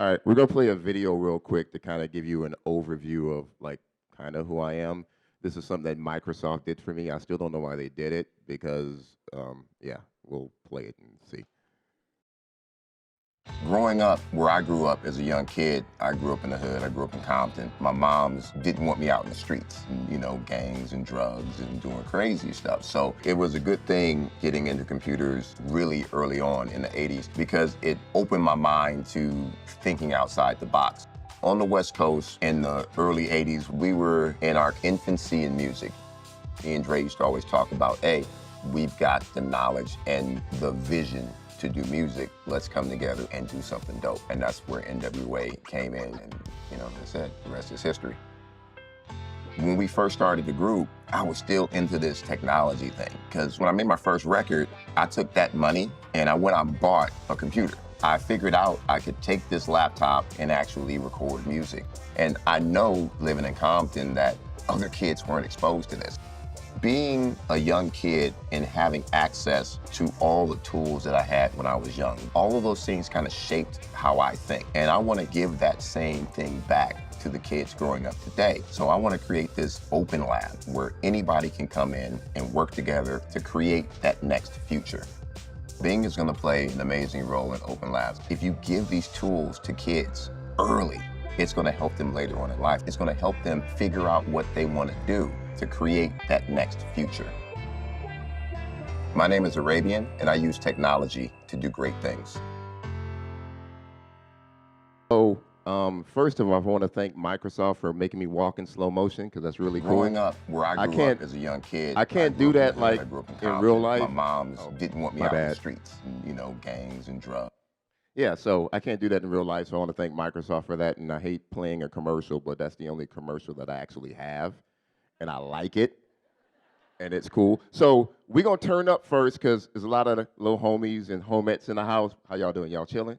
All right, we're gonna play a video real quick to kind of give you an overview of like kind of who I am. This is something that Microsoft did for me. I still don't know why they did it because, yeah, we'll play it and see. Growing up where I grew up as a young kid, I grew up in the hood, I grew up in Compton. My moms didn't want me out in the streets, gangs and drugs and doing crazy stuff. So it was a good thing getting into computers really early on in the 80s because it opened my mind to thinking outside the box. On the West Coast in the early 80s, we were in our infancy in music. Me and Dre used to always talk about, hey, we've got the knowledge and the vision to do music. Let's come together and do something dope. And that's where NWA came in, and like I said, the rest is history. When we first started the group, I was still into this technology thing, because when I made my first record, I took that money and I went out and bought a computer. I figured out I could take this laptop and actually record music. And I know, living in Compton, that other kids weren't exposed to this. Being a young kid and having access to all the tools that I had when I was young, all of those things kind of shaped how I think. And I want to give that same thing back to the kids growing up today. So I want to create this open lab where anybody can come in and work together to create that next future. Bing is going to play an amazing role in open labs. If you give these tools to kids early, it's going to help them later on in life. It's going to help them figure out what they want to do to create that next future. My name is Arabian, and I use technology to do great things. So, first of all, I want to thank Microsoft for making me walk in slow motion because that's really cool. Growing up where I grew up as a young kid, I can't do that like in real life. My moms didn't want me out in the streets, gangs and drugs. Yeah, so I can't do that in real life, so I want to thank Microsoft for that, and I hate playing a commercial, but that's the only commercial that I actually have, and I like it, and it's cool. So we're going to turn up first because there's a lot of the little homies and homettes in the house. How y'all doing? Y'all chilling?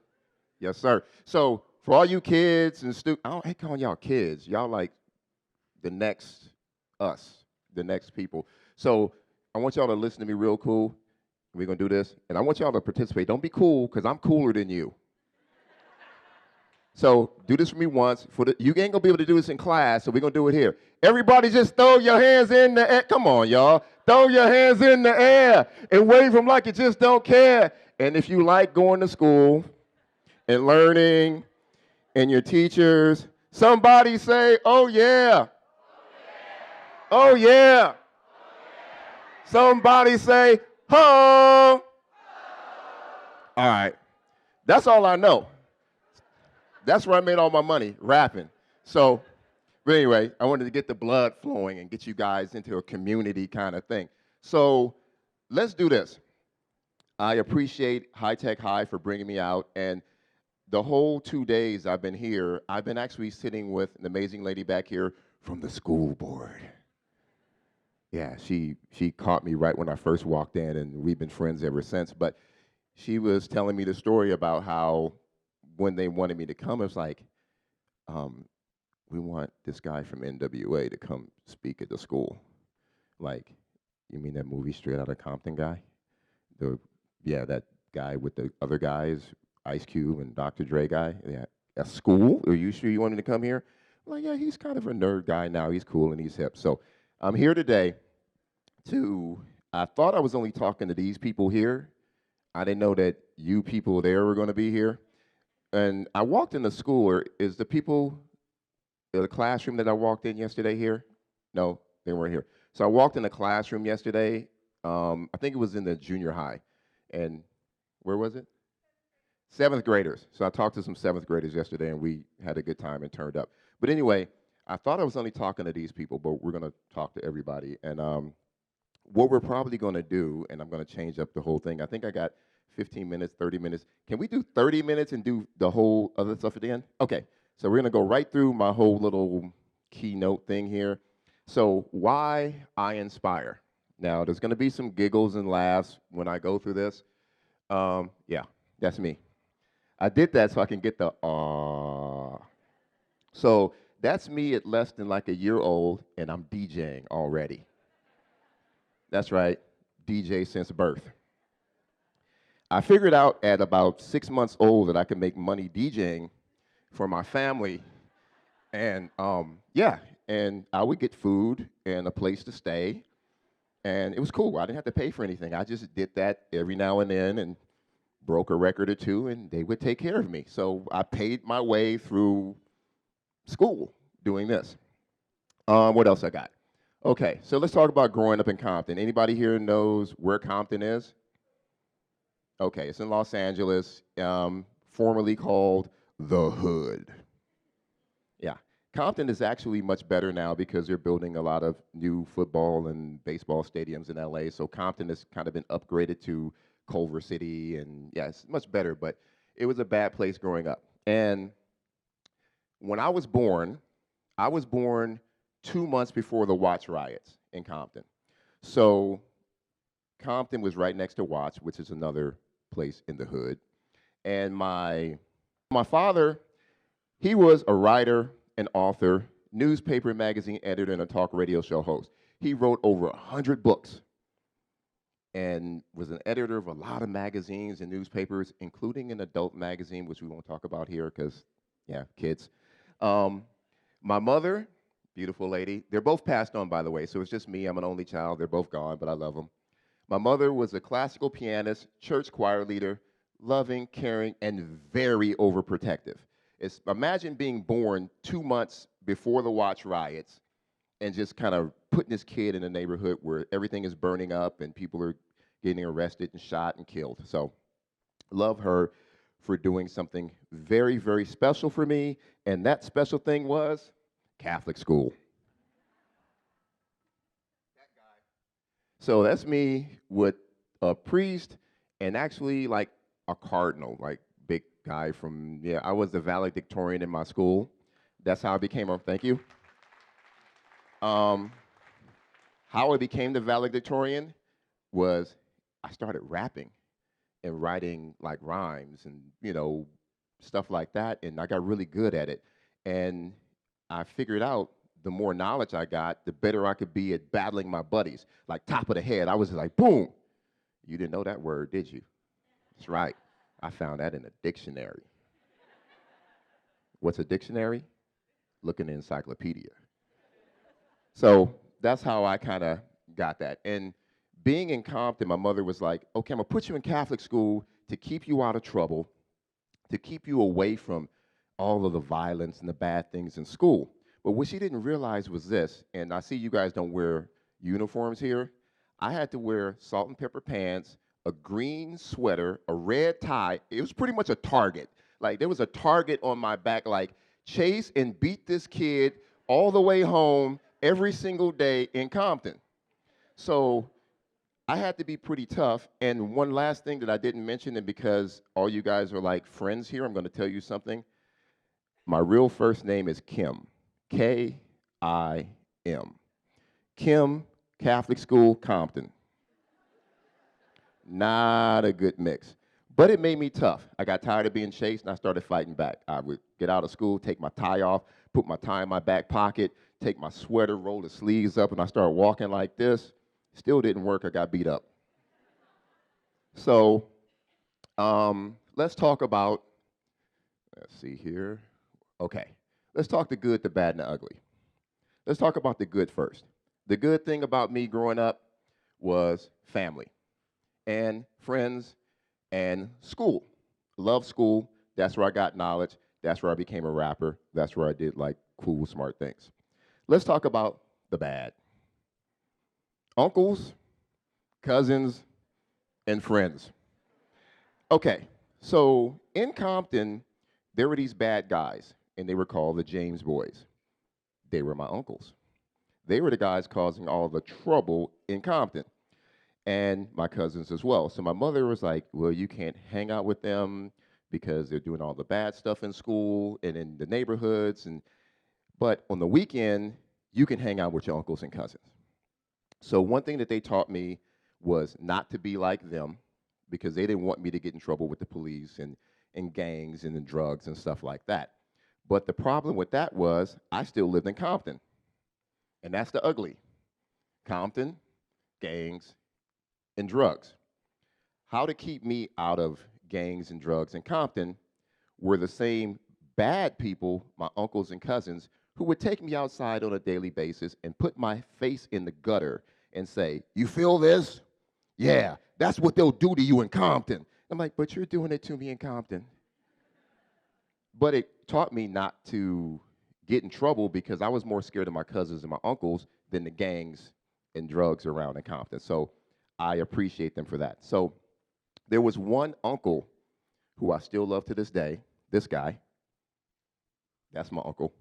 Yes, sir. So for all you kids and I hate calling y'all kids. Y'all like the next us, the next people. So I want y'all to listen to me real cool. We're going to do this, and I want y'all to participate. Don't be cool, because I'm cooler than you. So do this for me once. You ain't going to be able to do this in class, so we're going to do it here. Everybody just throw your hands in the air. Come on, y'all. Throw your hands in the air and wave them like you just don't care. And if you like going to school and learning and your teachers, somebody say, oh, yeah. Oh, yeah. Somebody say, home. All right. That's all I know. That's where I made all my money, rapping. So, but anyway, I wanted to get the blood flowing and get you guys into a community kind of thing. So let's do this. I appreciate High Tech High for bringing me out. And the whole 2 days I've been here, I've been actually sitting with an amazing lady back here from the school board. Yeah, she caught me right when I first walked in, and we've been friends ever since. But she was telling me the story about how when they wanted me to come, it was like, we want this guy from NWA to come speak at the school. Like, you mean that movie Straight Outta Compton guy? Yeah, that guy with the other guys, Ice Cube and Dr. Dre guy. Yeah, at school? Are you sure you want him to come here? I'm like, yeah, he's kind of a nerd guy now. He's cool and he's hip. So I'm here today I thought I was only talking to these people here. I didn't know that you people there were going to be here. And I walked in the school. Is the people in the classroom that I walked in yesterday here? No, they weren't here. So I walked in the classroom yesterday. I think it was in the junior high. And where was it? 7th graders. So I talked to some 7th graders yesterday, and we had a good time and turned up. But anyway, I thought I was only talking to these people, but we're going to talk to everybody. And what we're probably going to do, and I'm going to change up the whole thing. I think I got 15 minutes, 30 minutes. Can we do 30 minutes and do the whole other stuff at the end? Okay, so we're going to go right through my whole little keynote thing here. So why I inspire. Now, there's going to be some giggles and laughs when I go through this. Yeah, that's me. I did that so I can get the So that's me at less than like a year old, and I'm DJing already. That's right, DJ since birth. I figured out at about 6 months old that I could make money DJing for my family. And yeah, and I would get food and a place to stay. And it was cool. I didn't have to pay for anything. I just did that every now and then and broke a record or two, and they would take care of me. So I paid my way through school doing this. What else I got? Okay, so let's talk about growing up in Compton. Anybody here knows where Compton is? Okay, it's in Los Angeles, formerly called the Hood. Yeah. Compton is actually much better now because they're building a lot of new football and baseball stadiums in LA. So Compton has kind of been upgraded to Culver City, and yeah, it's much better, but it was a bad place growing up. And when I was born 2 months before the Watts riots in Compton. So Compton was right next to Watts, which is another place in the hood. And my father, he was a writer, an author, newspaper and magazine editor, and a talk radio show host. He wrote over 100 books and was an editor of a lot of magazines and newspapers, including an adult magazine, which we won't talk about here because, yeah, kids. Um, my mother, beautiful lady, they're both passed on, by the way, so it's just me. I'm an only child. They're both gone, but I love them. My mother was a classical pianist, church choir leader, loving, caring, and very overprotective. Imagine being born 2 months before the Watts riots and just kind of putting this kid in a neighborhood where everything is burning up and people are getting arrested and shot and killed. So love her for doing something very, very special for me. And that special thing was Catholic school. So that's me with a priest and actually like a cardinal, like big guy from, yeah, I was the valedictorian in my school. That's how I became a, thank you. Um, how I became the valedictorian was I started rapping and writing like rhymes and, stuff like that. And I got really good at it. And I figured out the more knowledge I got, the better I could be at battling my buddies. Like top of the head, I was like, boom. You didn't know that word, did you? That's right. I found that in a dictionary. What's a dictionary? Look in the encyclopedia. So that's how I kind of got that. And being in Compton, my mother was like, okay, I'm gonna put you in Catholic school to keep you out of trouble, to keep you away from all of the violence and the bad things in school. But what she didn't realize was this, and I see you guys don't wear uniforms here. I had to wear salt and pepper pants, a green sweater, a red tie. It was pretty much a target. Like there was a target on my back, like chase and beat this kid all the way home every single day in Compton. So I had to be pretty tough. And one last thing that I didn't mention, and because all you guys are like friends here, I'm going to tell you something. My real first name is Kim, K-I-M. Kim, Catholic school, Compton. Not a good mix. But it made me tough. I got tired of being chased and I started fighting back. I would get out of school, take my tie off, put my tie in my back pocket, take my sweater, roll the sleeves up, and I started walking like this. Still didn't work. I got beat up. So let's talk about, let's see here. Okay, let's talk the good, the bad, and the ugly. Let's talk about the good first. The good thing about me growing up was family and friends and school. Love school. That's where I got knowledge. That's where I became a rapper. That's where I did like cool, smart things. Let's talk about the bad. Uncles, cousins, and friends. Okay, so in Compton, there were these bad guys, and they were called the James Boys. They were my uncles. They were the guys causing all the trouble in Compton, and my cousins as well. So my mother was like, well, you can't hang out with them because they're doing all the bad stuff in school and in the neighborhoods. But on the weekend, you can hang out with your uncles and cousins. So one thing that they taught me was not to be like them because they didn't want me to get in trouble with the police and gangs and the drugs and stuff like that. But the problem with that was I still lived in Compton. And that's the ugly. Compton, gangs, and drugs. How to keep me out of gangs and drugs in Compton were the same bad people, my uncles and cousins, who would take me outside on a daily basis and put my face in the gutter and say, "You feel this? Yeah, that's what they'll do to you in Compton." I'm like, "But you're doing it to me in Compton." But it taught me not to get in trouble because I was more scared of my cousins and my uncles than the gangs and drugs around in Compton. So I appreciate them for that. So there was one uncle who I still love to this day, this guy. That's my uncle,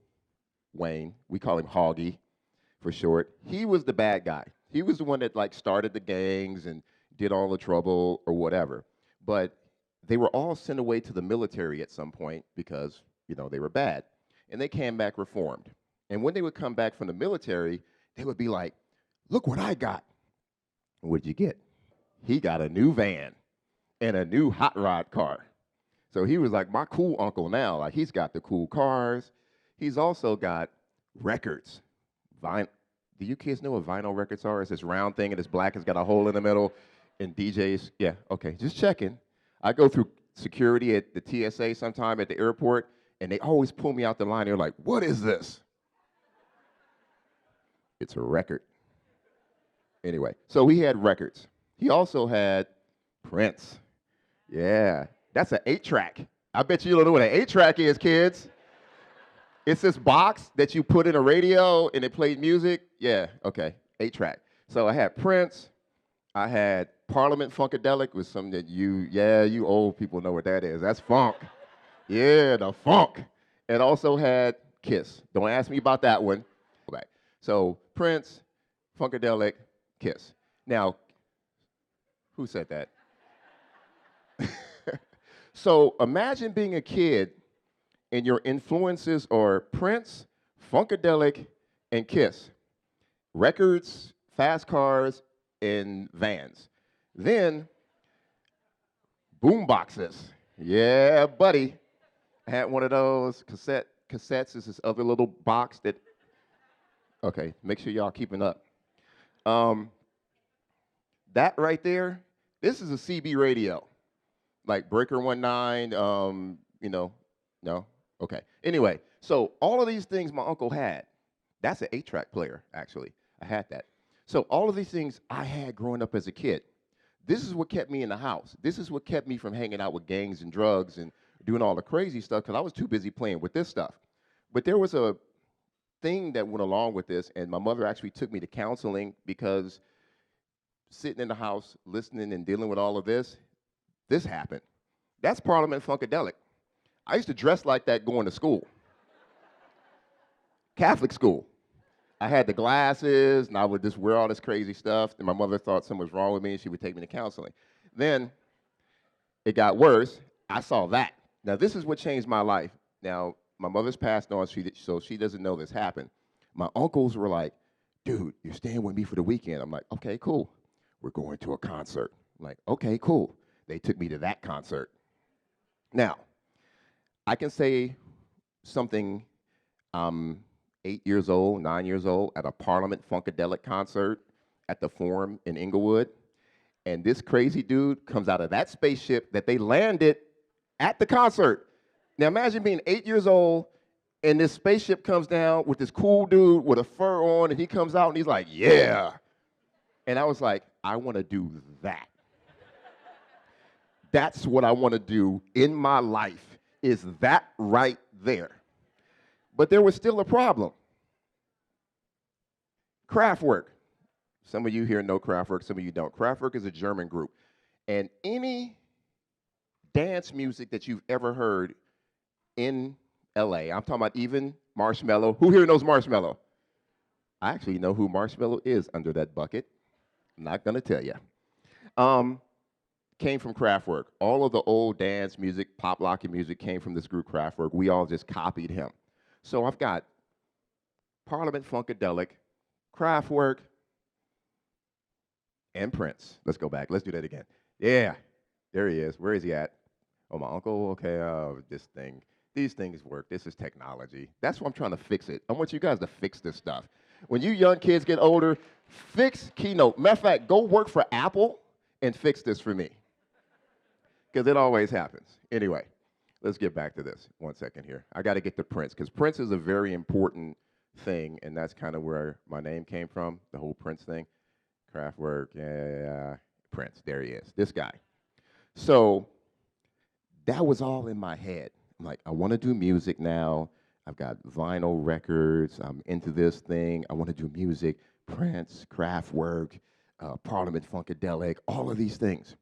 Wayne. We call him Hoggy for short. He was the bad guy. He was the one that like started the gangs and did all the trouble or whatever. But they were all sent away to the military at some point because, they were bad. And they came back reformed. And when they would come back from the military, they would be like, "Look what I got." What'd you get? He got a new van and a new hot rod car. So he was like my cool uncle now. Like he's got the cool cars. He's also got records. Do you kids know what vinyl records are? It's this round thing and it's black. It's got a hole in the middle. And DJs, yeah, okay, just checking. I go through security at the TSA sometime at the airport, and they always pull me out the line. They're like, "What is this?" It's a record. Anyway, so he had records. He also had Prince. Yeah, that's an 8-track. I bet you don't know what an 8-track is, kids. It's this box that you put in a radio and it played music. Yeah, okay, 8-track. So I had Prince. I had Parliament Funkadelic, was something that you old people know what that is. That's funk. Yeah, the funk. And also had Kiss. Don't ask me about that one. Go back. So Prince, Funkadelic, Kiss. Now, who said that? So imagine being a kid and your influences are Prince, Funkadelic, and Kiss. Records, fast cars, and vans. Then, boom boxes. Yeah, buddy. I had one of those cassettes. Is this other little box that, okay, make sure y'all keeping up. That right there, this is a CB radio. Like Breaker 19, no? Okay. Anyway, so all of these things my uncle had. That's an 8-track player, actually. I had that. So all of these things I had growing up as a kid. This is what kept me in the house. This is what kept me from hanging out with gangs and drugs and doing all the crazy stuff because I was too busy playing with this stuff. But there was a thing that went along with this, and my mother actually took me to counseling because sitting in the house, listening and dealing with all of this happened. That's Parliament Funkadelic. I used to dress like that going to school. Catholic school. I had the glasses, and I would just wear all this crazy stuff, and my mother thought something was wrong with me, and she would take me to counseling. Then it got worse. I saw that. Now, this is what changed my life. Now, my mother's passed on, so she doesn't know this happened. My uncles were like, "Dude, you're staying with me for the weekend." I'm like, "Okay, cool. We're going to a concert." I'm like, "Okay, cool." They took me to that concert. Now, I can say something 8 years old, 9 years old, at a Parliament Funkadelic concert at the Forum in Inglewood, and this crazy dude comes out of that spaceship that they landed at the concert. Now imagine being 8 years old, and this spaceship comes down with this cool dude with a fur on, and he comes out and he's like, "Yeah." And I was like, I want to do that. That's what I want to do in my life, is that right there. But there was still a problem. Kraftwerk. Some of you here know Kraftwerk, some of you don't. Kraftwerk is a German group. And any dance music that you've ever heard in LA, I'm talking about even Marshmello. Who here knows Marshmello? I actually know who Marshmello is under that bucket. I'm not going to tell you. Came from Kraftwerk. All of the old dance music, pop locking music came from this group Kraftwerk. We all just copied him. So I've got Parliament Funkadelic, Kraftwerk, and Prince. Let's go back. Let's do that again. Yeah, there he is. Where is he at? Oh, my uncle. Okay, this thing. These things work. This is technology. That's why I'm trying to fix it. I want you guys to fix this stuff. When you young kids get older, fix Keynote. Matter of fact, go work for Apple and fix this for me, because it always happens. Anyway, let's get back to this. 1 second here. I got to get to Prince because Prince is a very important thing, and that's kind of where my name came from. The whole Prince thing, Kraftwerk, yeah, Prince. There he is. This guy. So that was all in my head. I'm like, I want to do music now. I've got vinyl records. I'm into this thing. I want to do music. Prince, Kraftwerk, Parliament Funkadelic, all of these things.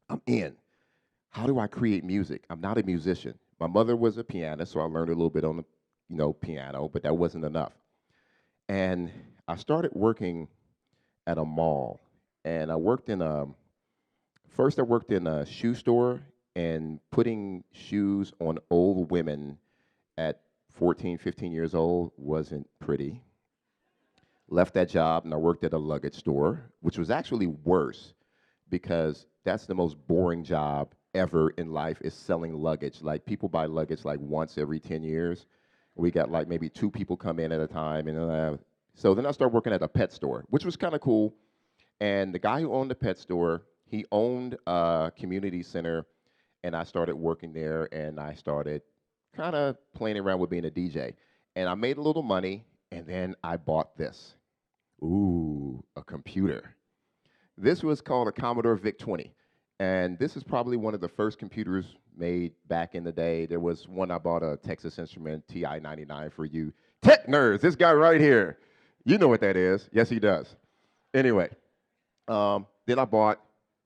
I'm in. How do I create music? I'm not a musician. My mother was a pianist, so I learned a little bit on the, piano, but that wasn't enough. And I started working at a mall, and I worked in a first I worked in a shoe store and putting shoes on old women at 14, 15 years old wasn't pretty. Left that job and I worked at a luggage store, which was actually worse because that's the most boring job ever in life is selling luggage. Like people buy luggage like once every 10 years. We got like maybe 2 people come in at a time. And so then I started working at a pet store, which was kind of cool. And the guy who owned the pet store, he owned a community center, and I started working there, and I started kind of playing around with being a DJ. And I made a little money, and then I bought this. Ooh, a computer. This was called a Commodore VIC-20. And this is probably one of the first computers made back in the day. There was one I bought, a Texas Instrument TI-99 for you tech nerds. This guy right here. You know what that is. Yes, he does. Anyway, then I bought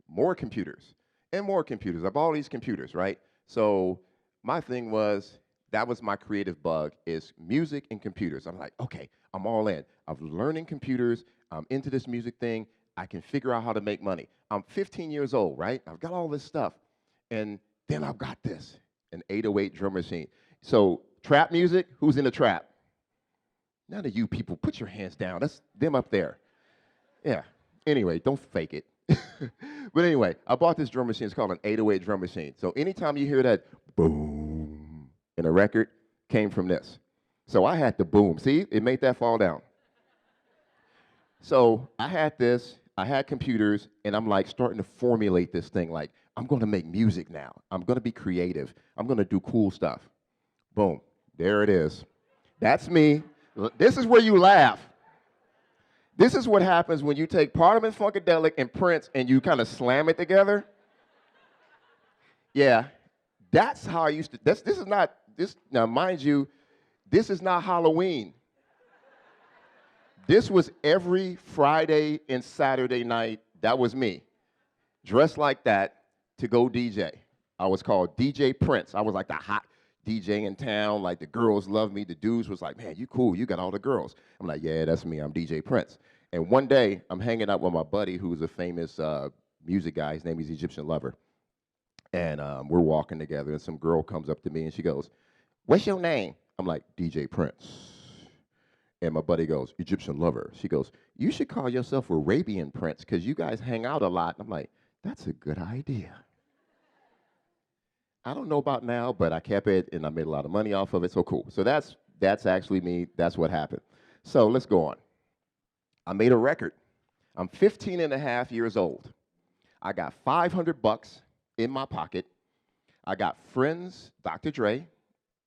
more computers and more computers. I bought all these computers, right? So my thing was, that was my creative bug, is music and computers. I'm like, okay, I'm all in. I'm learning computers. I'm into this music thing. I can figure out how to make money. I'm 15 years old, right? I've got all this stuff. And then I've got this, an 808 drum machine. So trap music, who's in the trap? None of you people, put your hands down. That's them up there. Yeah. Anyway, don't fake it. But anyway, I bought this drum machine. It's called an 808 drum machine. So anytime you hear that boom in a record, came from this. So I had to boom. See, it made that fall down. So I had this, I had computers, and I'm like starting to formulate this thing. Like, I'm going to make music now. I'm going to be creative. I'm going to do cool stuff. Boom. There it is. That's me. This is where you laugh. This is what happens when you take Parliament Funkadelic and Prince and you kind of slam it together. Yeah, that's how I used to. This is not this. Now, mind you, this is not Halloween. This was every Friday and Saturday night. That was me, dressed like that to go DJ. I was called DJ Prince. I was like the hot DJ in town. Like the girls loved me. The dudes was like, man, you cool. You got all the girls. I'm like, yeah, that's me. I'm DJ Prince. And one day, I'm hanging out with my buddy who's a famous music guy. His name is Egyptian Lover. And we're walking together, and some girl comes up to me, and she goes, what's your name? I'm like, DJ Prince. And my buddy goes, Egyptian Lover. She goes, you should call yourself Arabian Prince, because you guys hang out a lot. I'm like, that's a good idea. I don't know about now, but I kept it, and I made a lot of money off of it, so cool. So that's actually me. That's what happened. So let's go on. I made a record. I'm 15 and a half years old. I got $500 in my pocket. I got friends, Dr. Dre,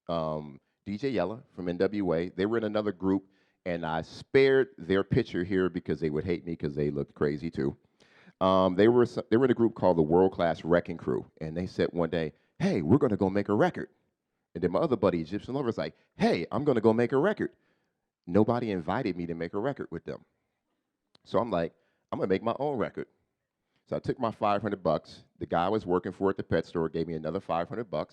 DJ Yella from NWA. They were in another group, and I spared their picture here because they would hate me because they looked crazy too. They were in a group called the World Class Wrecking Crew, and they said one day, hey, we're going to go make a record. And then my other buddy, Egyptian Lover, was like, hey, I'm going to go make a record. Nobody invited me to make a record with them. So I'm like, I'm going to make my own record. So I took my $500. The guy I was working for at the pet store gave me another $500.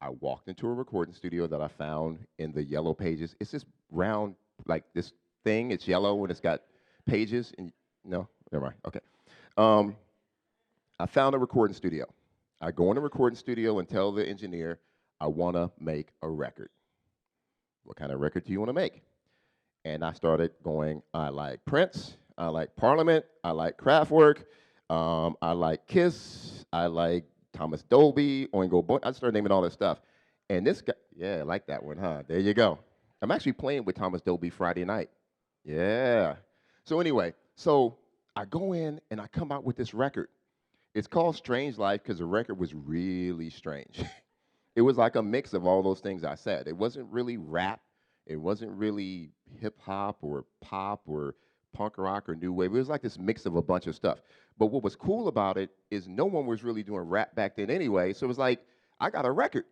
I walked into a recording studio that I found in the yellow pages. It's this round, like this thing. It's yellow and it's got pages. And no, never mind. Okay. I found a recording studio. I go in the recording studio and tell the engineer, I want to make a record. What kind of record do you want to make? And I started going, I like Prince, I like Parliament, I like Kraftwerk, I like Kiss, I like Thomas Dolby, Oingo Boingo. I started naming all this stuff. And this guy, yeah, I like that one, huh? There you go. I'm actually playing with Thomas Dolby Friday night. Yeah. So anyway, so I go in and I come out with this record. It's called Strange Life because the record was really strange. It was like a mix of all those things I said. It wasn't really rap. It wasn't really hip hop or pop or punk rock or new wave. It was like this mix of a bunch of stuff. But what was cool about it is no one was really doing rap back then anyway. So it was like, I got a record.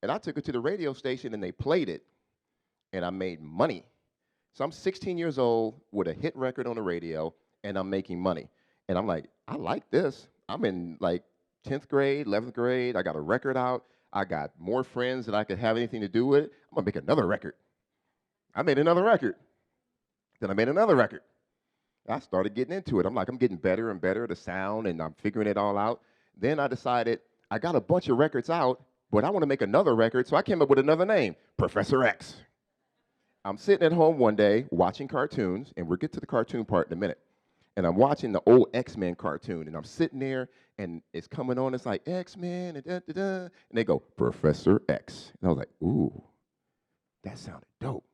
And I took it to the radio station and they played it. And I made money. So I'm 16 years old with a hit record on the radio and I'm making money. And I'm like, I like this. I'm in like 10th grade, 11th grade. I got a record out. I got more friends than I could have anything to do with it. I'm gonna make another record. I made another record. Then I made another record. I started getting into it. I'm like, I'm getting better and better at the sound and I'm figuring it all out. Then I decided I got a bunch of records out, but I want to make another record. So I came up with another name, Professor X. I'm sitting at home one day watching cartoons, and we'll get to the cartoon part in a minute. And I'm watching the old X-Men cartoon, and I'm sitting there, and it's coming on. It's like X-Men, and da-da-da, and they go, Professor X. And I was like, ooh, that sounded dope.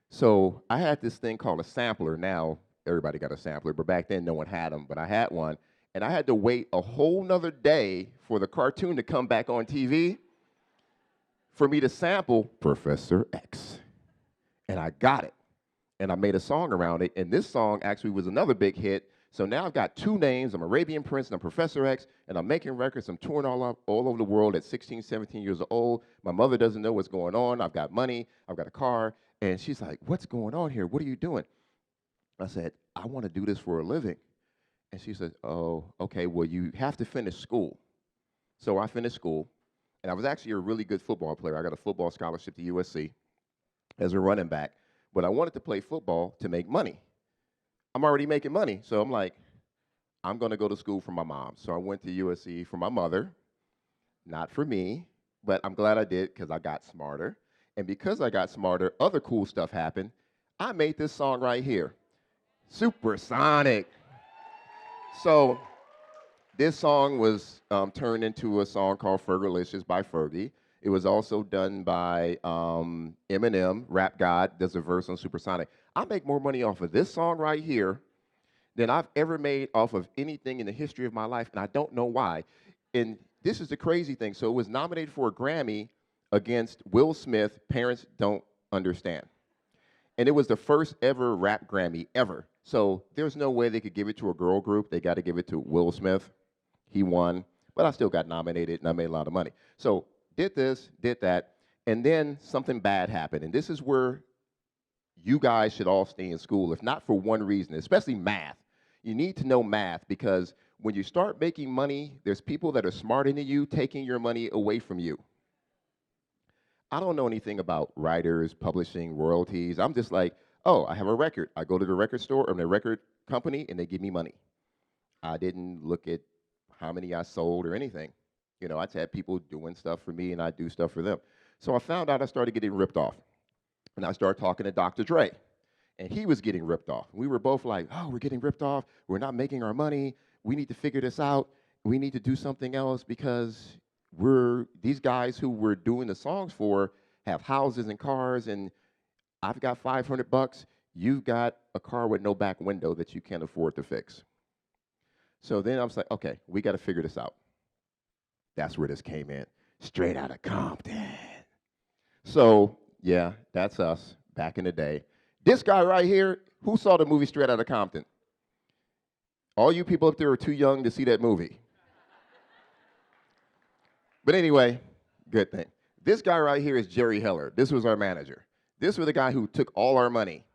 So I had this thing called a sampler. Now everybody got a sampler, but back then no one had them, but I had one. And I had to wait a whole nother day for the cartoon to come back on TV for me to sample Professor X. And I got it. And I made a song around it. And this song actually was another big hit. So now I've got two names. I'm Arabian Prince and I'm Professor X. And I'm making records. I'm touring all over the world at 16, 17 years old. My mother doesn't know what's going on. I've got money. I've got a car. And she's like, what's going on here? What are you doing? I said, I want to do this for a living. And she said, oh, okay, well, you have to finish school. So I finished school. And I was actually a really good football player. I got a football scholarship to USC. As a running back, but I wanted to play football to make money. I'm already making money, so I'm like, I'm gonna go to school for my mom. So I went to USC for my mother, not for me, but I'm glad I did because I got smarter. And because I got smarter, other cool stuff happened. I made this song right here, Supersonic. So this song was turned into a song called Fergalicious by Fergie. It was also done by Eminem, Rap God, does a verse on Supersonic. I make more money off of this song right here than I've ever made off of anything in the history of my life, and I don't know why. And this is the crazy thing. So it was nominated for a Grammy against Will Smith, Parents Don't Understand. And it was the first ever rap Grammy ever. So there's no way they could give it to a girl group. They got to give it to Will Smith. He won, but I still got nominated, and I made a lot of money. So did this, did that, and then something bad happened. And this is where you guys should all stay in school, if not for one reason, especially math. You need to know math because when you start making money, there's people that are smarter than you taking your money away from you. I don't know anything about writers, publishing, royalties. I'm just like, oh, I have a record. I go to the record store or the record company, and they give me money. I didn't look at how many I sold or anything. You know, I had people doing stuff for me, and I do stuff for them. So I found out I started getting ripped off. And I started talking to Dr. Dre, and he was getting ripped off. We were both like, oh, we're getting ripped off. We're not making our money. We need to figure this out. We need to do something else because these guys who we're doing the songs for have houses and cars, and I've got $500. You've got a car with no back window that you can't afford to fix. So then I was like, okay, we got to figure this out. That's where this came in, straight out of Compton. So, yeah, that's us back in the day. This guy right here, who saw the movie Straight Outta Compton? All you people up there are too young to see that movie. But anyway, good thing. This guy right here is Jerry Heller. This was our manager. This was the guy who took all our money.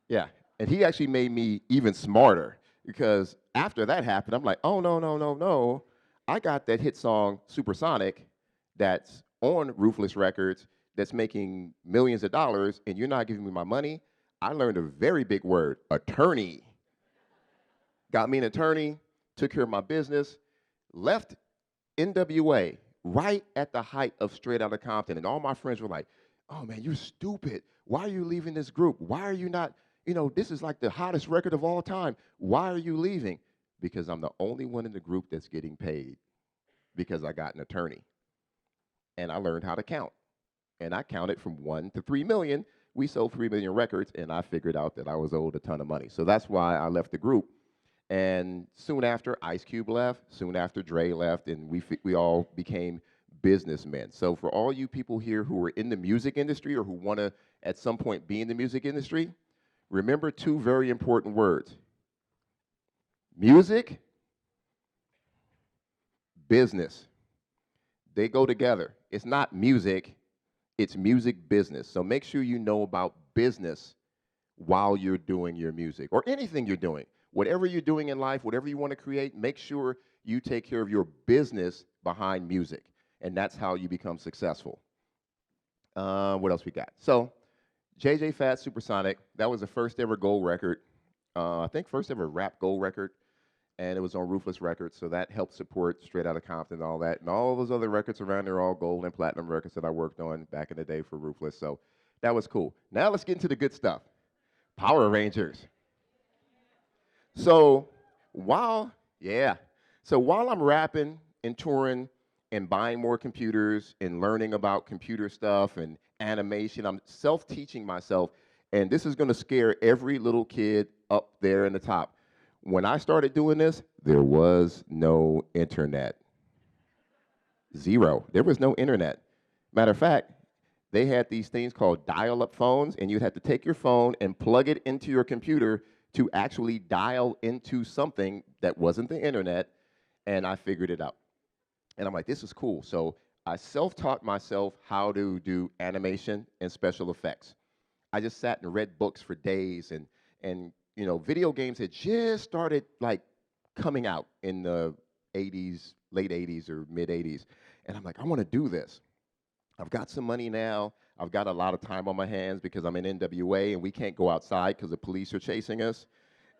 Yeah, and he actually made me even smarter because after that happened, I'm like, oh, no, no, no, no. I got that hit song, Supersonic, that's on Ruthless Records, that's making millions of dollars, and you're not giving me my money. I learned a very big word, attorney. Got me an attorney, took care of my business, left NWA right at the height of Straight Outta Compton, and all my friends were like, oh, man, you're stupid. Why are you leaving this group? Why are you not, this is like the hottest record of all time. Why are you leaving? Because I'm the only one in the group that's getting paid because I got an attorney. And I learned how to count. And I counted from 1 to 3 million. We sold 3 million records, and I figured out that I was owed a ton of money. So that's why I left the group. And soon after, Ice Cube left. Soon after, Dre left, and we all became businessmen. So for all you people here who are in the music industry or who want to at some point be in the music industry, remember two very important words: music, business. They go together. It's not music, it's music business. So make sure you know about business while you're doing your music or anything you're doing. Whatever you're doing in life, whatever you want to create, make sure you take care of your business behind music. And that's how you become successful. What else we got? So, JJ Fat Supersonic, that was the first ever gold record. I think first ever rap gold record. And it was on Ruthless Records, so that helped support Straight Outta Compton and all that. And all those other records around there are all gold and platinum records that I worked on back in the day for Ruthless. So that was cool. Now let's get into the good stuff. Power Rangers. So while, yeah, so while I'm rapping and touring and buying more computers and learning about computer stuff and animation, I'm self-teaching myself. And this is going to scare every little kid up there in the top. When I started doing this, there was no internet. Zero. There was no internet. Matter of fact, they had these things called dial-up phones, and you'd have to take your phone and plug it into your computer to actually dial into something that wasn't the internet, and I figured it out. And I'm like, this is cool. So I self-taught myself how to do animation and special effects. I just sat and read books for days, and you know, video games had just started like coming out in the 80s, late 80s or mid 80s. And I'm like, I want to do this. I've got some money now. I've got a lot of time on my hands because I'm in NWA and we can't go outside because the police are chasing us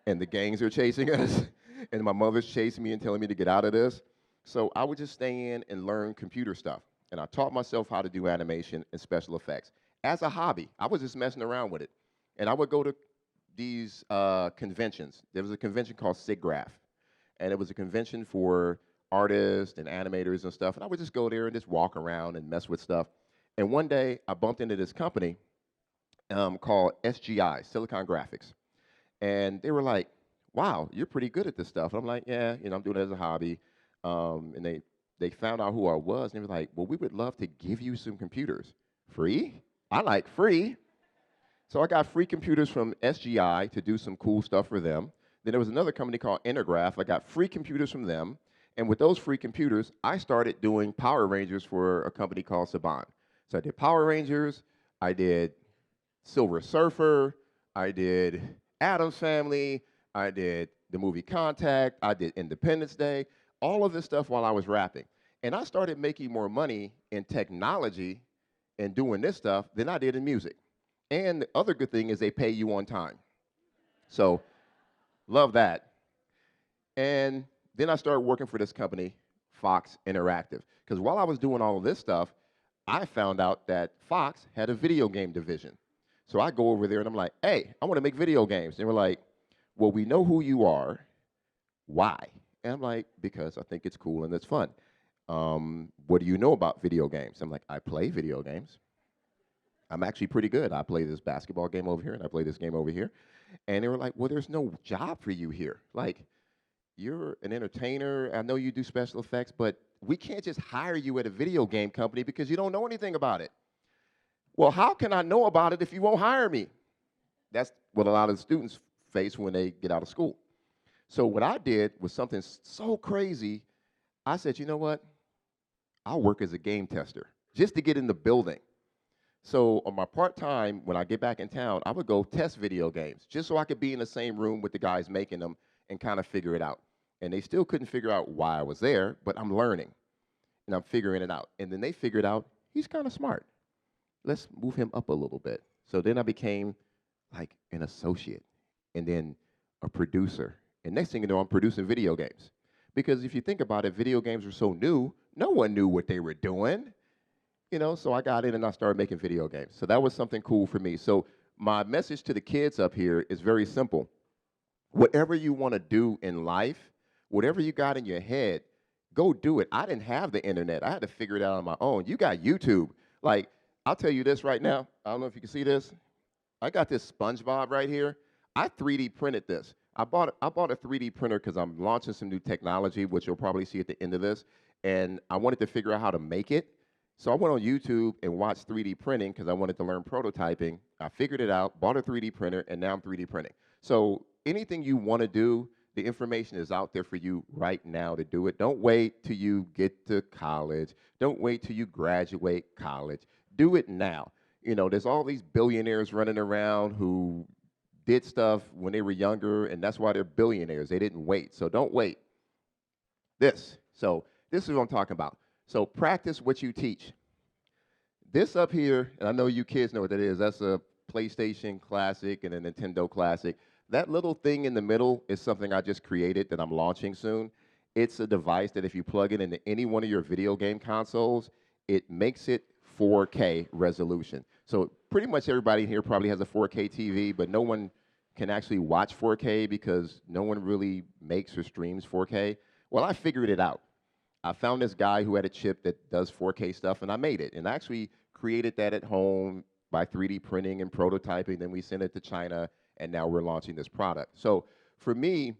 and the gangs are chasing us and my mother's chasing me and telling me to get out of this. So I would just stay in and learn computer stuff. And I taught myself how to do animation and special effects. As a hobby, I was just messing around with it. And I would go to these conventions. There was a convention called SIGGRAPH, and it was a convention for artists and animators and stuff, and I would just go there and just walk around and mess with stuff. And one day, I bumped into this company called SGI, Silicon Graphics, and they were like, wow, you're pretty good at this stuff. And I'm like, yeah, you know, I'm doing it as a hobby. And they found out who I was, and they were like, well, we would love to give you some computers. Free? I like free. So I got free computers from SGI to do some cool stuff for them. Then there was another company called Intergraph. I got free computers from them. And with those free computers, I started doing Power Rangers for a company called Saban. So I did Power Rangers, I did Silver Surfer, I did Addams Family, I did the movie Contact, I did Independence Day, all of this stuff while I was rapping. And I started making more money in technology and doing this stuff than I did in music. And the other good thing is they pay you on time. So, love that. And then I started working for this company, Fox Interactive. Because while I was doing all of this stuff, I found out that Fox had a video game division. So I go over there and I'm like, hey, I want to make video games. And they were like, well, we know who you are. Why? And I'm like, because I think it's cool and it's fun. What do you know about video games? I'm like, I play video games. I'm actually pretty good. I play this basketball game over here, and I play this game over here. And they were like, well, there's no job for you here. Like, you're an entertainer. I know you do special effects, but we can't just hire you at a video game company because you don't know anything about it. Well, how can I know about it if you won't hire me? That's what a lot of the students face when they get out of school. So what I did was something so crazy. I said, you know what? I'll work as a game tester just to get in the building. So on my part-time, when I get back in town, I would go test video games just so I could be in the same room with the guys making them and kind of figure it out. And they still couldn't figure out why I was there, but I'm learning and I'm figuring it out. And then they figured out he's kind of smart. Let's move him up a little bit. So then I became like an associate and then a producer. And next thing you know, I'm producing video games. Because if you think about it, video games were so new, no one knew what they were doing. You know, so I got in and I started making video games. So that was something cool for me. So my message to the kids up here is very simple. Whatever you want to do in life, whatever you got in your head, go do it. I didn't have the internet. I had to figure it out on my own. You got YouTube. Like, I'll tell you this right now. I don't know if you can see this. I got this SpongeBob right here. I 3D printed this. I bought a 3D printer because I'm launching some new technology, which you'll probably see at the end of this. and I wanted to figure out how to make it. So I went on YouTube and watched 3D printing because I wanted to learn prototyping. I figured it out, bought a 3D printer, and now I'm 3D printing. So anything you want to do, the information is out there for you right now to do it. Don't wait till you get to college. Don't wait till you graduate college. Do it now. You know, there's all these billionaires running around who did stuff when they were younger, and that's why they're billionaires. They didn't wait. So don't wait. This is what I'm talking about. So practice what you teach. This up here, and I know you kids know what that is. That's a PlayStation Classic and a Nintendo Classic. That little thing in the middle is something I just created that I'm launching soon. It's a device that if you plug it into any one of your video game consoles, it makes it 4K resolution. So pretty much everybody here probably has a 4K TV, but no one can actually watch 4K because no one really makes or streams 4K. Well, I figured it out. I found this guy who had a chip that does 4K stuff, and I made it. And I actually created that at home by 3D printing and prototyping. Then we sent it to China, and now we're launching this product. So for me,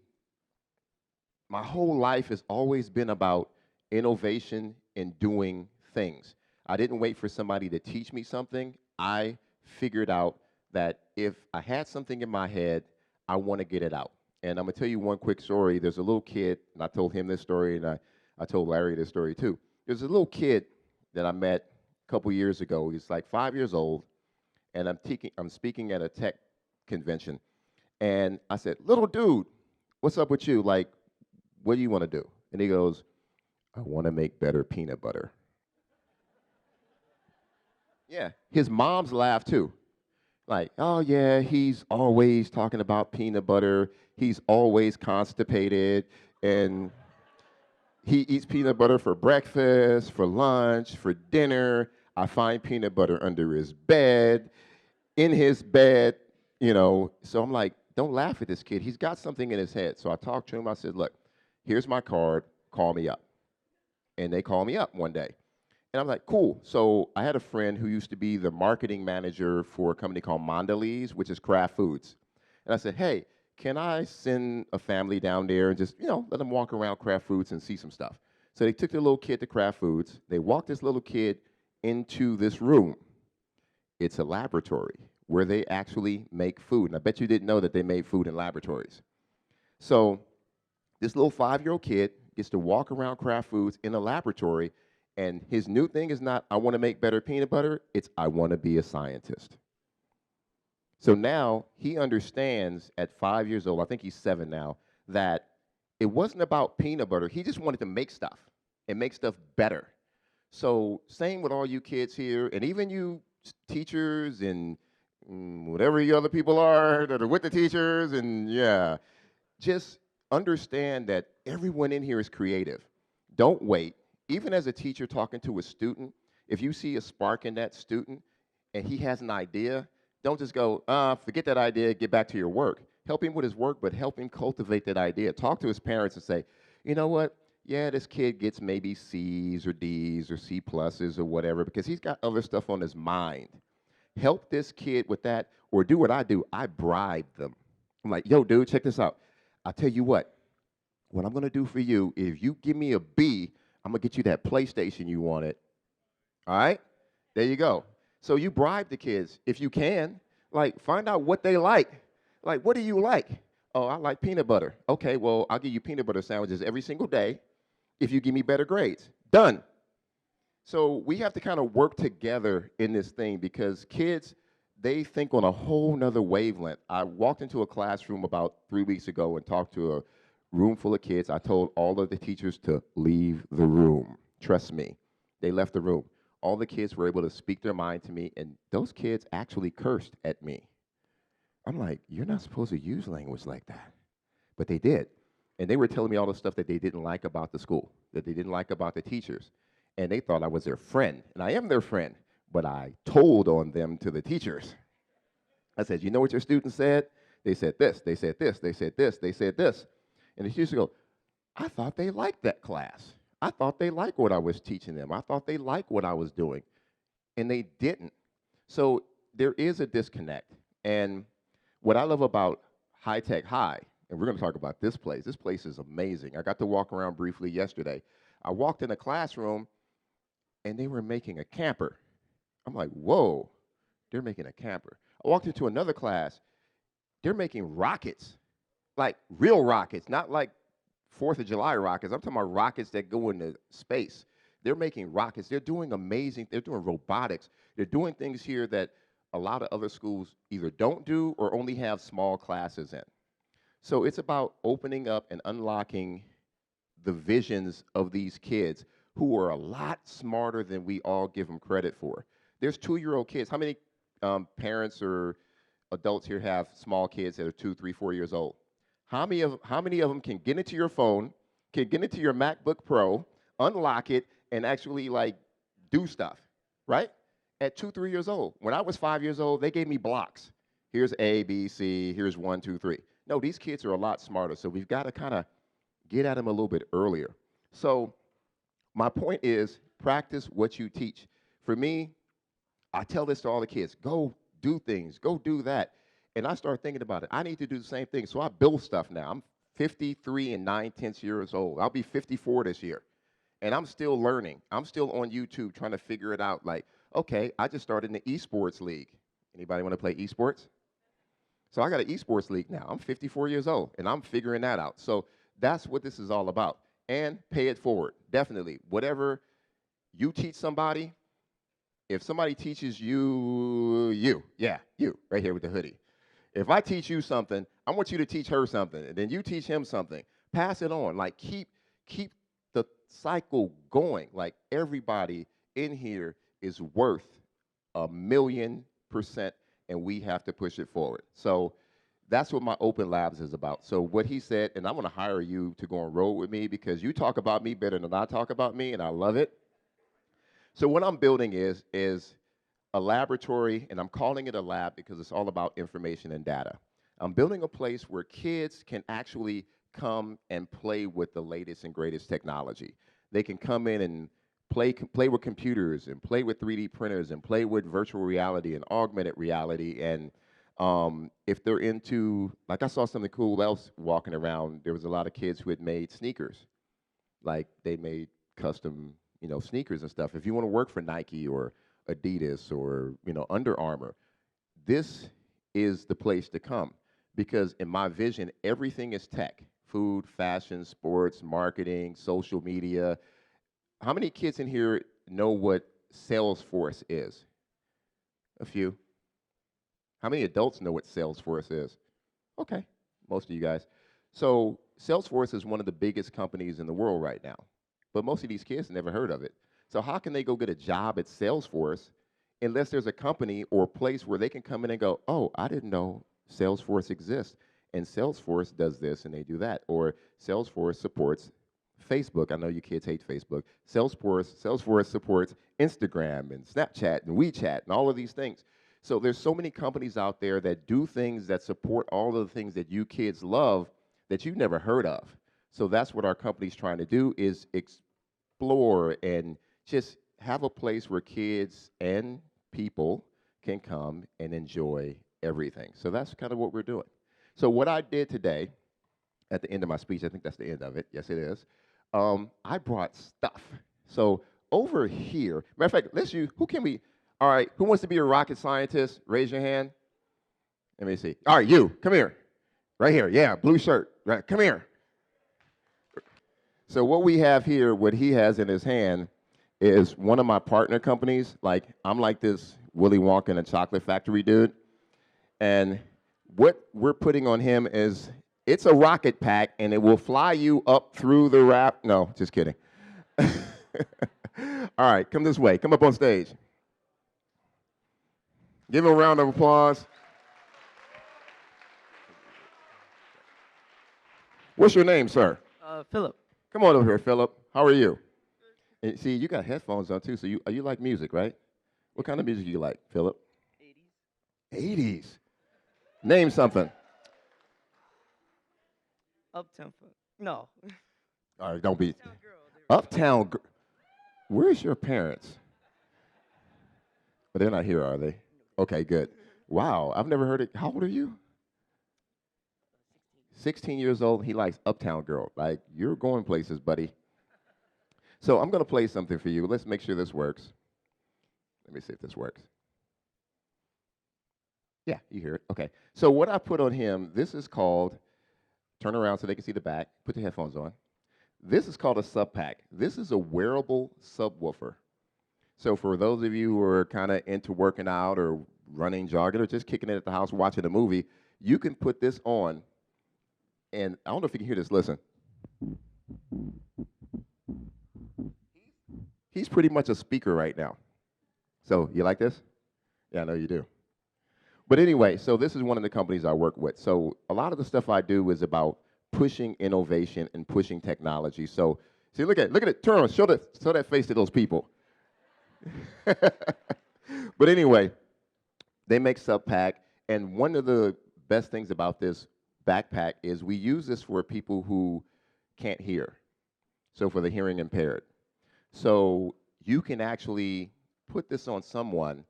my whole life has always been about innovation and doing things. I didn't wait for somebody to teach me something. I figured out that if I had something in my head, I want to get it out. And I'm going to tell you one quick story. There's a little kid, and I told him this story, and I told Larry this story too. There's a little kid that I met a couple years ago. He's like 5 years old, and I'm speaking at a tech convention. And I said, little dude, what's up with you? Like, what do you want to do? And he goes, I want to make better peanut butter. Yeah, his mom's laughed too. Like, oh yeah, he's always talking about peanut butter. He's always constipated, and he eats peanut butter for breakfast, for lunch, for dinner. I find peanut butter under his bed, in his bed, you know. So I'm like, don't laugh at this kid. He's got something in his head. So I talked to him. I said, look, here's my card. Call me up. And they called me up one day. And I'm like, cool. So I had a friend who used to be the marketing manager for a company called Mondelez, which is Kraft Foods. And I said, hey, can I send a family down there and just, you know, let them walk around Kraft Foods and see some stuff? So they took their little kid to Kraft Foods. They walked this little kid into this room. It's a laboratory where they actually make food. And I bet you didn't know that they made food in laboratories. So this little 5-year-old kid gets to walk around Kraft Foods in a laboratory, and his new thing is not, I want to make better peanut butter, it's, I want to be a scientist. So now he understands at 5 years old, I think he's 7 now, that it wasn't about peanut butter. He just wanted to make stuff and make stuff better. So same with all you kids here, and even you teachers and whatever you other people are that are with the teachers, and yeah, just understand that everyone in here is creative. Don't wait. Even as a teacher talking to a student, if you see a spark in that student and he has an idea, don't just go, forget that idea, get back to your work. Help him with his work, but help him cultivate that idea. Talk to his parents and say, you know what? Yeah, this kid gets maybe C's or D's or C pluses or whatever because he's got other stuff on his mind. Help this kid with that, or do what I do. I bribe them. I'm like, yo, dude, check this out. I'll tell you what I'm going to do for you, if you give me a B, I'm going to get you that PlayStation you wanted. All right? There you go. So you bribe the kids if you can. Like, find out what they like. Like, what do you like? Oh, I like peanut butter. Okay, well, I'll give you peanut butter sandwiches every single day if you give me better grades. Done. So we have to kind of work together in this thing because kids, they think on a whole nother wavelength. I walked into a classroom about 3 weeks ago and talked to a room full of kids. I told all of the teachers to leave the room. Trust me. They left the room. All the kids were able to speak their mind to me, and those kids actually cursed at me. I'm like, you're not supposed to use language like that. But they did. And they were telling me all the stuff that they didn't like about the school, that they didn't like about the teachers. And they thought I was their friend. And I am their friend. But I told on them to the teachers. I said, you know what your students said? They said this, they said this, they said this, they said this. And the teachers go, I thought they liked that class. I thought they liked what I was teaching them. I thought they liked what I was doing. And they didn't. So there is a disconnect. And what I love about High Tech High, and we're going to talk about this place is amazing. I got to walk around briefly yesterday. I walked in a classroom and they were making a camper. I'm like, whoa, they're making a camper. I walked into another class, they're making rockets, like real rockets, not like 4th of July rockets. I'm talking about rockets that go into space. They're making rockets. They're doing amazing, they're doing robotics. They're doing things here that a lot of other schools either don't do or only have small classes in. So it's about opening up and unlocking the visions of these kids who are a lot smarter than we all give them credit for. There's 2-year-old kids. How many parents or adults here have small kids that are 2, 3, 4 years old? How many of them can get into your phone, can get into your MacBook Pro, unlock it, and actually like do stuff, right? At 2, 3 years old. When I was 5 years old, they gave me blocks. Here's A, B, C, here's 1, 2, 3. No, these kids are a lot smarter, so we've got to kind of get at them a little bit earlier. So my point is practice what you teach. For me, I tell this to all the kids, go do things, go do that. And I start thinking about it. I need to do the same thing. So I build stuff now. I'm 53 and 9/10 years old. I'll be 54 this year. And I'm still learning. I'm still on YouTube trying to figure it out. Like, okay, I just started an esports league. Anybody want to play esports? So I got an esports league now. I'm 54 years old, and I'm figuring that out. So that's what this is all about. And pay it forward, definitely. Whatever you teach somebody, if somebody teaches you, you, right here with the hoodie. If I teach you something, I want you to teach her something, and then you teach him something. Pass it on. Like keep the cycle going. Like everybody in here is worth 1,000,000%, and we have to push it forward. So that's what my Open Labs is about. So what he said, and I'm going to hire you to go on road with me because you talk about me better than I talk about me, and I love it. So what I'm building is a laboratory, and I'm calling it a lab because it's all about information and data. I'm building a place where kids can actually come and play with the latest and greatest technology. They can come in and play with computers and play with 3D printers and play with virtual reality and augmented reality. And if they're into, like I saw something cool else walking around, there was a lot of kids who had made sneakers. Like they made custom, sneakers and stuff. If you want to work for Nike or Adidas or, Under Armour, this is the place to come because in my vision, everything is tech: food, fashion, sports, marketing, social media. How many kids in here know what Salesforce is? A few. How many adults know what Salesforce is? Okay, most of you guys. So Salesforce is one of the biggest companies in the world right now, but most of these kids never heard of it. So how can they go get a job at Salesforce unless there's a company or a place where they can come in and go, oh, I didn't know Salesforce exists, and Salesforce does this and they do that, or Salesforce supports Facebook. I know you kids hate Facebook. Salesforce supports Instagram and Snapchat and WeChat and all of these things. So there's so many companies out there that do things that support all of the things that you kids love that you've never heard of. So that's what our company's trying to do, is explore and just have a place where kids and people can come and enjoy everything. So that's kind of what we're doing. So what I did today, at the end of my speech, I think that's the end of it. Yes, it is. I brought stuff. So over here, matter of fact, all right, who wants to be a rocket scientist? Raise your hand. Let me see. All right, you, come here. Right here, yeah, blue shirt. Right, come here. So what we have here, what he has in his hand, is one of my partner companies. Like, I'm like this Willy Wonka and a chocolate factory dude. And what we're putting on him is, it's a rocket pack, and it will fly you up through the wrap. No, just kidding. All right, come this way. Come up on stage. Give him a round of applause. What's your name, sir? Philip. Come on over here, Philip. How are you? And see, you got headphones on too, so you like music, right? What kind of music do you like, Philip? 80s. 80s. Name something. Uptown Funk. No. All right, don't be. Uptown Girl. Uptown. Where's your parents? But they're not here, are they? Okay, good. Wow, I've never heard it. How old are you? 16 years old. He likes Uptown Girl. Like, you're going places, buddy. So I'm going to play something for you. Let's make sure this works. Let me see if this works. Yeah, you hear it. Okay. So what I put on him, this is called, turn around so they can see the back, put the headphones on. This is called a sub pack. This is a wearable subwoofer. So for those of you who are kind of into working out or running, jogging, or just kicking it at the house, watching a movie, you can put this on. And I don't know if you can hear this. Listen. He's pretty much a speaker right now. So you like this? Yeah, I know you do. But anyway, so this is one of the companies I work with. So a lot of the stuff I do is about pushing innovation and pushing technology. So see, look at it. Turn around, show that face to those people. But anyway, they make SubPack, and one of the best things about this backpack is we use this for people who can't hear, so for the hearing impaired. So you can actually put this on someone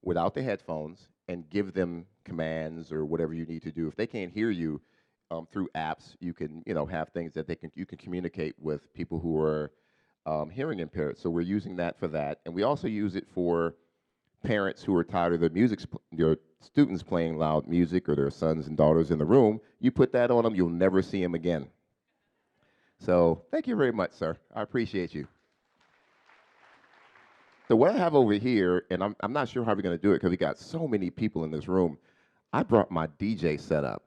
without the headphones and give them commands or whatever you need to do. If they can't hear you through apps, you can have things that you can communicate with people who are hearing impaired. So we're using that for that, and we also use it for parents who are tired of their students playing loud music or their sons and daughters in the room. You put that on them, you'll never see them again. So thank you very much, sir. I appreciate you. So what I have over here, and I'm not sure how we're going to do it because we got so many people in this room. I brought my DJ setup,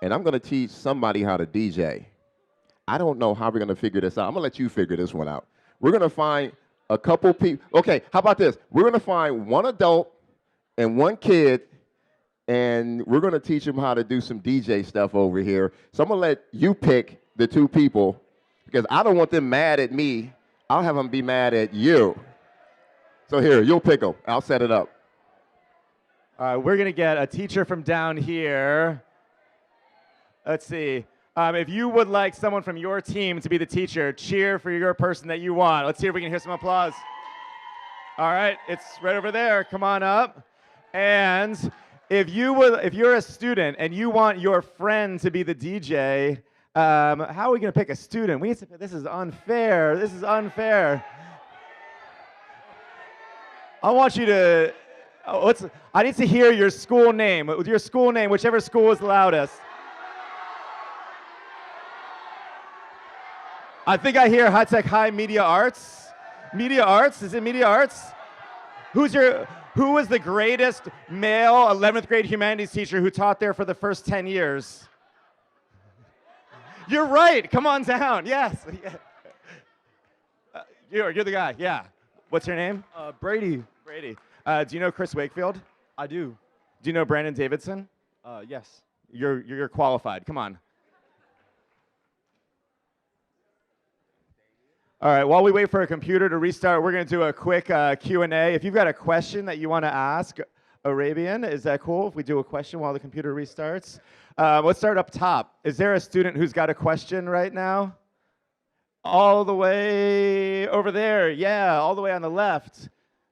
and I'm going to teach somebody how to DJ. I don't know how we're going to figure this out. I'm going to let you figure this one out. We're going to find a couple people. Okay, how about this? We're going to find one adult and one kid, and we're going to teach them how to do some DJ stuff over here. So I'm going to let you pick the two people because I don't want them mad at me. I'll have them be mad at you. So here, you'll pick them. I'll set it up. All right, we're going to get a teacher from down here. Let's see. If you would like someone from your team to be the teacher, cheer for your person that you want. Let's see if we can hear some applause. All right, it's right over there. Come on up. And if you're a student and you want your friend to be the DJ, how are we going to pick a student? This is unfair. This is unfair. I want you to. I need to hear your school name. With your school name, whichever school is loudest. I think I hear High Tech High Media Arts. Media Arts? Is it Media Arts? Who was the greatest male 11th grade humanities teacher who taught there for the first 10 years? You're right. Come on down. Yes. You're the guy. Yeah. What's your name? Brady. Brady. Do you know Chris Wakefield? I do. Do you know Brandon Davidson? Yes. You're qualified. Come on. All right, while we wait for a computer to restart, we're going to do a quick Q&A. If you've got a question that you want to ask Arabian, is that cool if we do a question while the computer restarts? Let's start up top. Is there a student who's got a question right now? All the way over there. Yeah, all the way on the left.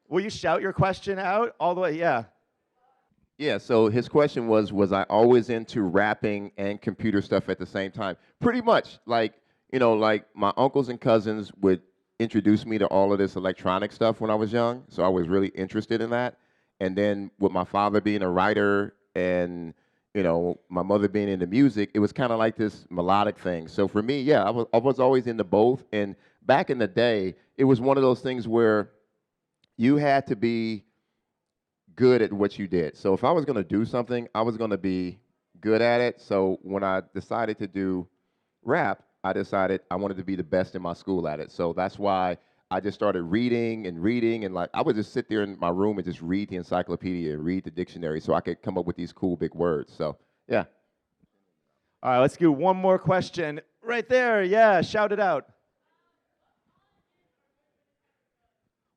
Will you shout your question out? All the way, yeah. Yeah, so his question was I always into rapping and computer stuff at the same time? Pretty much, like my uncles and cousins would introduce me to all of this electronic stuff when I was young, so I was really interested in that. And then with my father being a writer and, my mother being into music, it was kind of like this melodic thing. So for me, yeah, I was always into both. And back in the day, it was one of those things where you had to be good at what you did. So if I was going to do something, I was going to be good at it. So when I decided to do rap, I decided I wanted to be the best in my school at it. So that's why I just started reading, and like I would just sit there in my room and just read the encyclopedia, read the dictionary so I could come up with these cool big words. So, yeah. All right, let's do one more question. Right there, yeah, shout it out.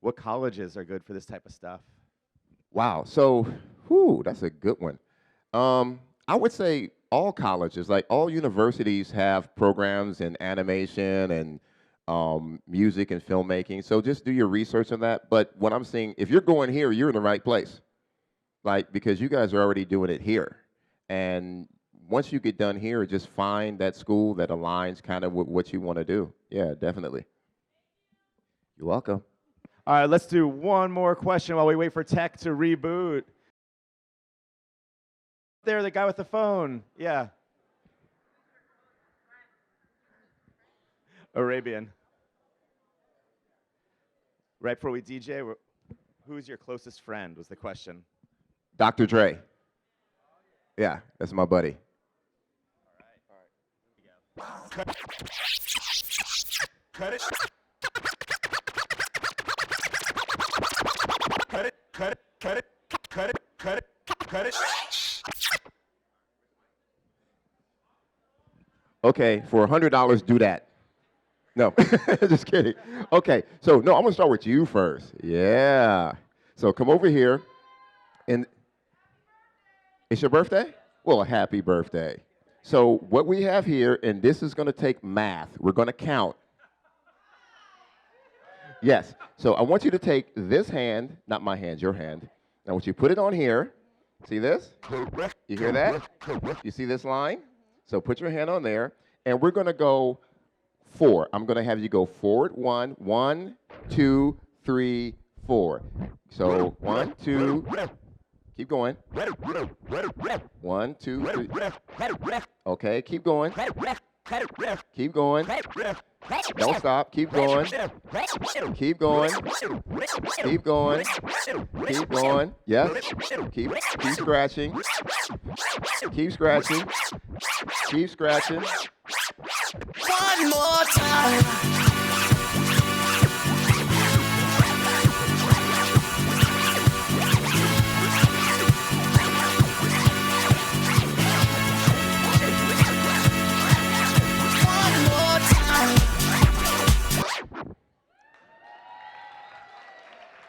What colleges are good for this type of stuff? Wow. So, that's a good one. I would say all colleges, like all universities have programs in animation and music and filmmaking. So just do your research on that. But what I'm saying, if you're going here, you're in the right place. Like, because you guys are already doing it here. And once you get done here, just find that school that aligns kind of with what you want to do. Yeah, definitely. You're welcome. All right, let's do one more question while we wait for tech to reboot. There, the guy with the phone. Yeah. Arabian. Right before we DJ, who's your closest friend was the question. Dr. Dre. Yeah, that's my buddy. All right. Cut it. Cut it. Cut it. Cut it. Cut it. Cut it. Cut it. Okay, for $100, do that. No, just kidding. Okay, so no, I'm gonna start with you first. Yeah. So come over here, and it's your birthday? Well, a happy birthday. So what we have here, and this is gonna take math. We're gonna count. Yes. So I want you to take this hand, not my hand, your hand. I want you to put it on here. See this? You hear that? You see this line? So put your hand on there, and we're gonna go 4. I'm going to have you go forward 1, 1, 2, 3, 4. So 1, 2, keep going. 1, 2, 3. Okay, keep going. Keep going. Don't stop. Keep going. Keep going. Keep going. Keep going. Yes. Keep scratching. Keep scratching. Keep scratching. One more time.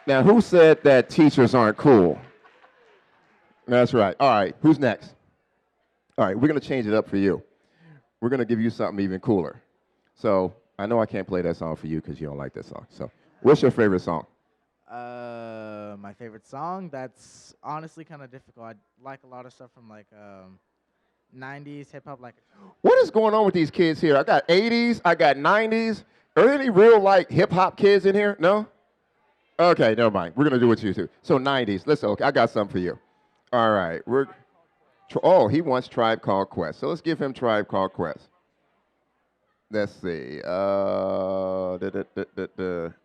Now, who said that teachers aren't cool? That's right. All right, who's next? All right, we're going to change it up for you. We're going to give you something even cooler. So I know I can't play that song for you because you don't like that song. So what's your favorite song? My favorite song? That's honestly kind of difficult. I like a lot of stuff from like 90s hip-hop. Like, What is going on with these kids here? I got 80s, I got 90s. Are there any real like hip-hop kids in here? No? Okay, never mind. We're going to do what you do. So 90s. Listen, okay, I got something for you. All right. Oh, he wants Tribe Called Quest. So let's give him Tribe Called Quest. Let's see.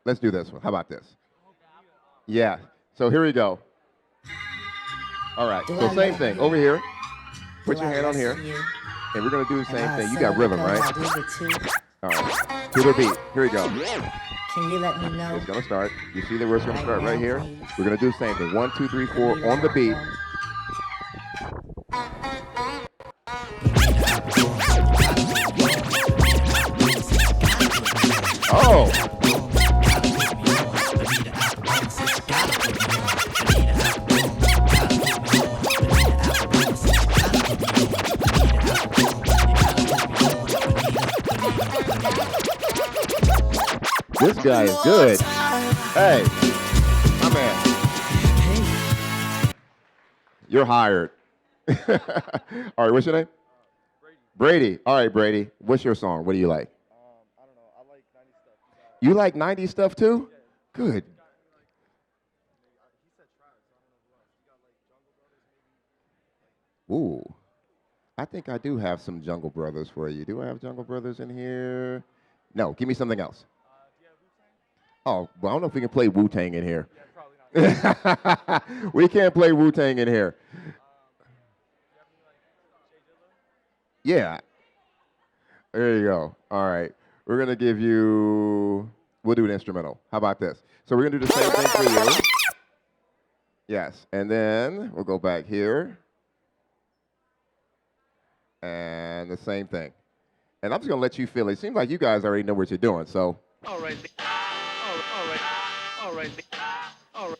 Let's do this one. How about this? Yeah. So here we go. All right. So same thing. Over here. Put your hand on here. And we're going to do the same thing. You got rhythm, right? All right. To the beat. Here we go. Can you let me know? It's going to start. You see that we're going to start right here? We're going to do the same thing. 1, 2, 3, 4 on the beat. Oh! This guy is good. Hey, my man. You're hired. All right, what's your name? Brady. All right, Brady. What's your song? What do you like? I don't know. I like 90s stuff. You like 90s stuff too? Good. Ooh. I think I do have some Jungle Brothers for you. Do I have Jungle Brothers in here? No, give me something else. Oh, well, I don't know if we can play Wu-Tang in here. Yeah, probably not. We can't play Wu-Tang in here. Yeah. There you go. All right. We're going to give you, we'll do an instrumental. How about this? So we're going to do the same thing for you. Yes. And then we'll go back here. And the same thing. And I'm just going to let you feel it. It seems like you guys already know what you're doing, so. All right.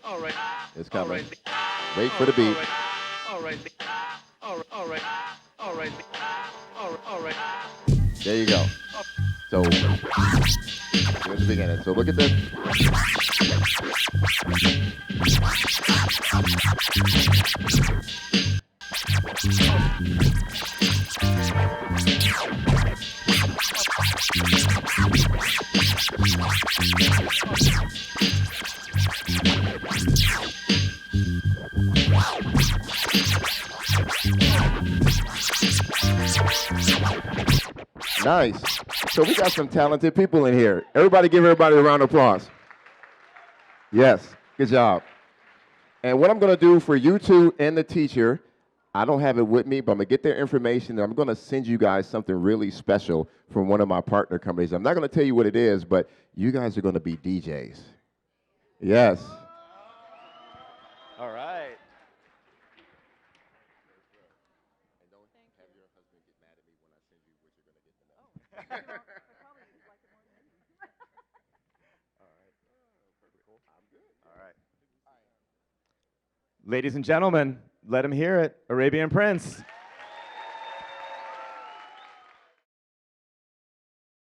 All right. It's coming. Wait for the beat. All right. There you go. So, here's the beginning. So look at this. Nice. So we got some talented people in here. Everybody give everybody a round of applause. Yes, good job. And what I'm going to do for you two and the teacher, I don't have it with me, but I'm going to get their information, and I'm going to send you guys something really special from one of my partner companies. I'm not going to tell you what it is, but you guys are going to be DJs. Yes. All right. Ladies and gentlemen, let him hear it. Arabian Prince.